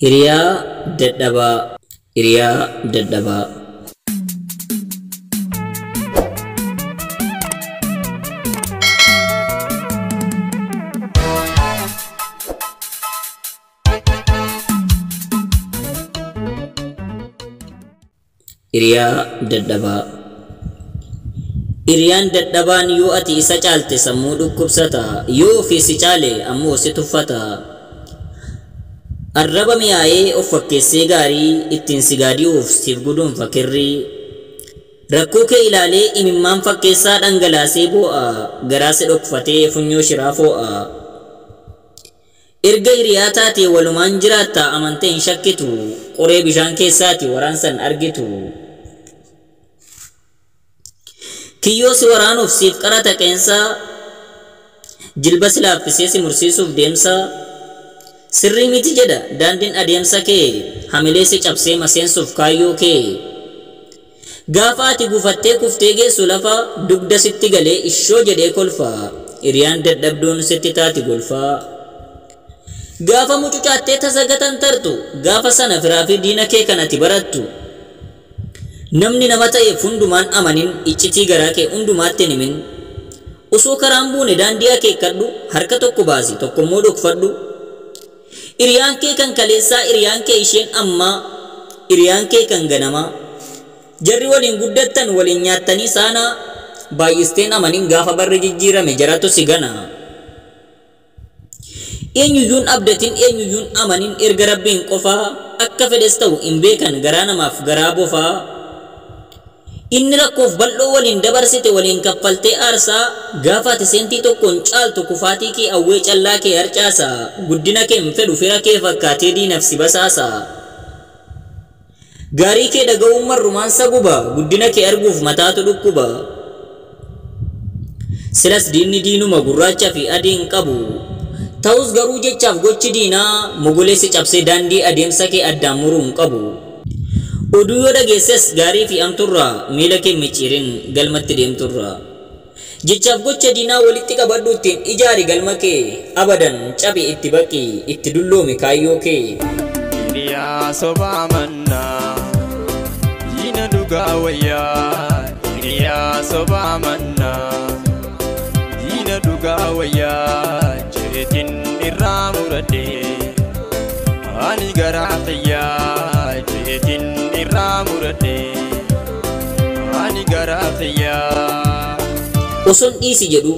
Hiriyaa dadhabaa. Hiriyaa dadhabaa. Hiriyaa dadhabaa. Hiriyaan dadhabaan yoo ati isa caalte sammuu dhukkubsata, yoo ofii si caale ammoo si tuffata. Arraba mi'aayee of fakkeessee gaarii ittiin si gaadi'uuf siif guduunfa kirrii. Rakkoo kee ilaalee imimmaan fakkeessaa dhangalaasee boo'a, garaa si dhokfatee funyoo shiraa foo'a. Erga hiriyaa taatee walumaan jiraatta amantee hin shakkitu, qoree bishaan keessaati waraansan argitu. Kiyyoo si waraanuuf siif qarata qeensaa, jilba si laaffisee si mursiisuuf deemsa. Sirrii miti jedha daandiin adeemsa kee, hamilee si cabsee maseensuuf kaayyoo kee. Gaafa ati gufattee kuftee geessu lafa, dugda sitti galee ishoo jedhee kolfa, hiriyaan dadhabduun sitti taati golfaa. Gaafa mucucaattee tasagatan tartu, gaafa sana firaa fi diina kee kan ati barattu. Namni nama ta'eef hundumaan amanin, iccitii garaa kee hundumaatti hin himin. Osoo karaan buune daandii akeekkadhu, harka tokko baasi tokkommoo dhokfadhu. Hiriyaan kee kan kaleessaa, hiriyaan kee isheen ammaa, hiriyaan kee kan ganamaa. Jarri waliin guddattan waliin nyaattanii saanaa, baay'isteen amanin gaafa barri jijjiirame jaratu si gana. Eenyuyyuun abdatin eenyuyyuun amanin erga rabbiin qofaa, akka fedhes ta'u hin beekan garaa namaaf garaa bofaa. Inni rakkoof bal'oo waliin dabarsite waliin kaffaltee aarsaa, gaafa ati seentii tokkoon caaltu kufaatii kee awwee callaa kee harcaasa, guddina kee hin fedhu fira kee fakkaatee diinaf si basaasa. Gaarii kee dhaga'uun marrumaan saguba, guddina kee arguuf mataatu dhukkuba. Silas diinni diinuma gurraacha fi adii hin qabu, ta'us garuu jechaaf gochi diinaa mogolee si cabsee daandii adeemsa kee addaan muruu hin qabu. Oduu yoo dhageesses gaarii fi amturraa, miila kee micciirin galmatti deemturraa. Jechaaf gocha diinaa walitti qabadhu ittiin ijaari galma kee, abadan cabi itti baqi itti dulloomi kaayyoo kee. Hiriyaa sobaa mannaa, diina dhugaa wayyaa. Hiriyaa sobaa mannaa, diina dhugaa wayyaa. Jeetiin irraa muradhee, ani garaa xiyyaa. Jeetiin irraa muradhee, ani garaa xiyyaa. Osoon dhiisi jedhu,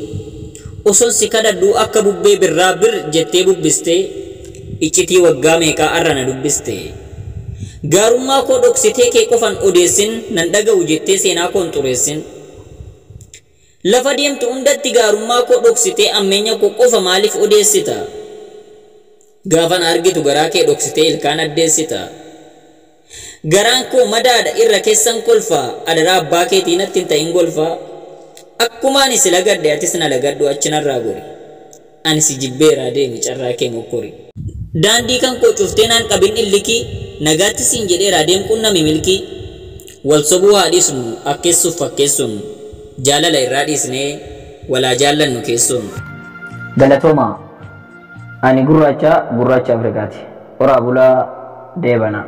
osoon si kadhadhu akka bubbee birraa bir jettee bubbistee, iccitii waggaa meeqaa arra na dubbiste. Gaarummaa koo dhoksitee kee qofan odeessin, nan dhaga'u jettee seenaa koon xureessin. Lafa deemtu hundatti gaarummaa koo dhoksitee ammeenya koo qofa maaliif odeessita? Gaafan argitu garaa kee dhoksitee ilkaan addeessita. Garaan koo madaadha irra keessan kolfa, adaraa abbaa keetii natti hin ta'in golfa. Akkuma ani si lagadde atis na lagadhu achinarraa gori, ani si jibbeeraa deemi carraa kee mokkori. Daandii kan koo cuftee naan qabin illiki, nagaatti siin jedheeraa deemquun nami milki. Wal sobuu haa dhiisnu akkeessuuf fakkeessuun, jaalala irraa dhiisnee walaa jaallannu keessuun. Galatooma, ani gurraacha Afrikaati. Oraa bulaa deebana.